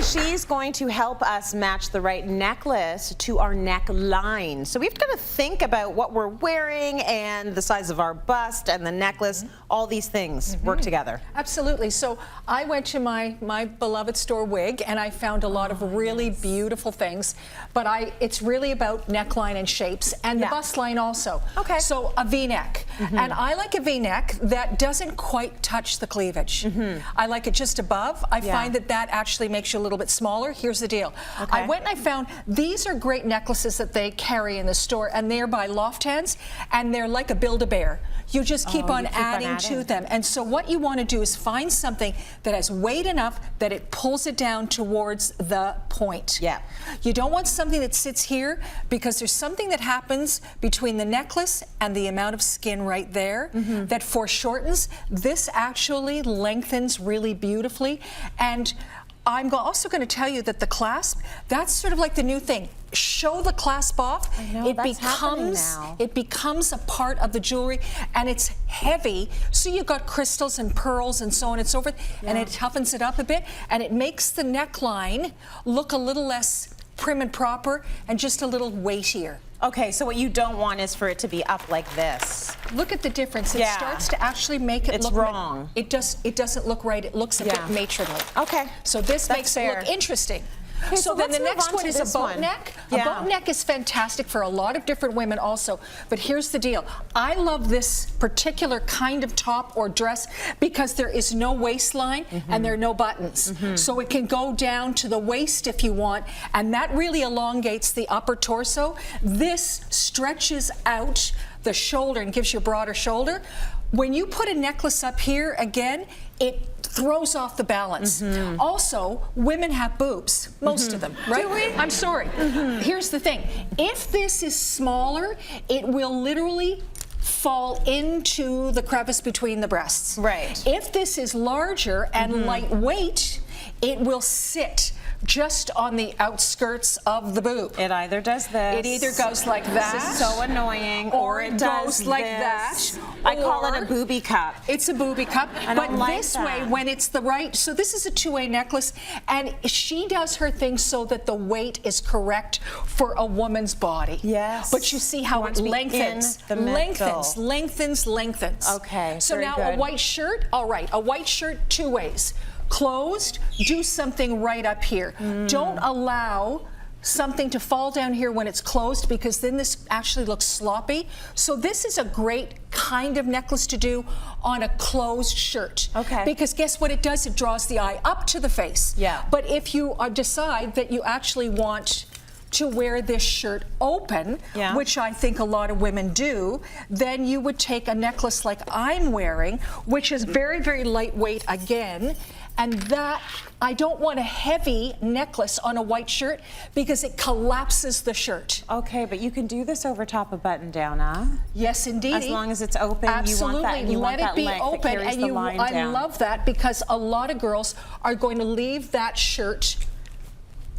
and she's going to help us match the right necklace to our neckline. So we've got to think about what we're wearing and the size of our bust and the necklace. All these things work together. Absolutely. So I went to my beloved store Wig, and I found a lot of really beautiful things, but it's really about neckline and shapes, and the bust line also. Okay. So a V-neck, and I like a V-neck that doesn't quite touch the cleavage. I like it just above. I find that actually makes you a little bit smaller. Here's the deal. I went and I found these are great necklaces that they carry in the store, and they're by Loft Hands, and they're like a Build-A-Bear. You just keep on adding to them. And so what you want to do is find something that has weight enough that it pulls it down towards the point. Yeah. You don't want something that sits here, because there's something that happens between the necklace and the amount of skin right there that foreshortens. This actually lengthens really beautifully. And I'm also going to tell you that the clasp, that's sort of like the new thing. Show the clasp off. I know, it becomes a part of the jewelry, and it's heavy, so you've got crystals and pearls and so on and so forth, and it toughens it up a bit, and it makes the neckline look a little less prim and proper and just a little weightier. Okay, so what you don't want is for it to be up like this. Look at the difference. It starts to actually make it look wrong. It doesn't look right. It looks a bit matronly. Okay. So this makes it look interesting. Okay, so then the next one is a boat neck. A boat neck is fantastic for a lot of different women also. But here's the deal. I love this particular kind of top or dress because there is no waistline and there are no buttons. So it can go down to the waist if you want, and that really elongates the upper torso. This stretches out the shoulder and gives you a broader shoulder. When you put a necklace up here, again, it throws off the balance. Also, women have boobs, most of them, right? Do we? I'm sorry. Here's the thing. If this is smaller, it will literally fall into the crevice between the breasts. Right. If this is larger and lightweight, it will sit just on the outskirts of the boob. It either does this. It either goes like that. This is so annoying. Or it does goes like this. that. I call it a booby cup. It's a booby cup. But this way, when it's the right, so this is a two-way necklace, and she does her thing so that the weight is correct for a woman's body. Yes. But you see how it lengthens. Lengthens. Okay. So now a white shirt, all right, a white shirt two ways. Closed, do something right up here. Don't allow something to fall down here when it's closed, because then this actually looks sloppy. So this is a great kind of necklace to do on a closed shirt. Okay. Because guess what it does? It draws the eye up to the face. Yeah. But if you decide that you actually want to wear this shirt open, which I think a lot of women do, then you would take a necklace like I'm wearing, which is very, very lightweight again, and that, I don't want a heavy necklace on a white shirt because it collapses the shirt. Okay, but you can do this over top a button down, huh? Yes, indeed. As long as it's open, absolutely. You want that, let it be open, and I love that, because a lot of girls are going to leave that shirt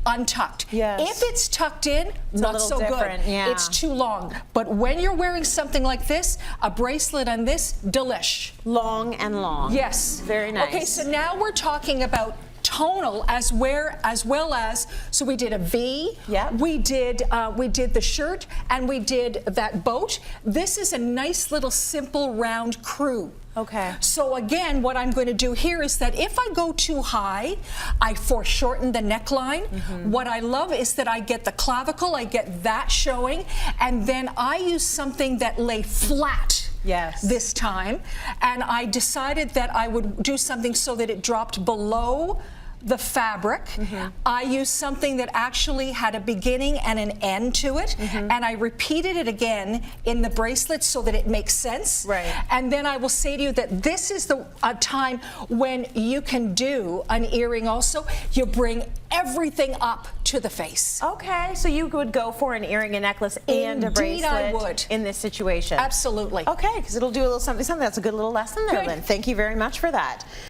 untucked. Yes. If it's tucked in, not so good. It's too long. But when you're wearing something like this, a bracelet on this, delish. Long and long. Yes. Very nice. Okay, so now we're talking about tonal as well as, so we did a V, we did the shirt, and we did that boat. This is a nice little simple round crew. Okay. So again, what I'm going to do here is that if I go too high, I foreshorten the neckline. What I love is that I get the clavicle, I get that showing, and then I use something that lay flat. This time, and I decided that I would do something so that it dropped below the fabric. I used something that actually had a beginning and an end to it, and I repeated it again in the bracelet so that it makes sense. And then I will say to you that this is the time when you can do an earring also. You bring everything up to the face. Okay, so you would go for an earring, a necklace, and a bracelet. I would. In this situation. Absolutely. Okay, because it'll do a little something. That's a good little lesson there, Lynn. Thank you very much for that.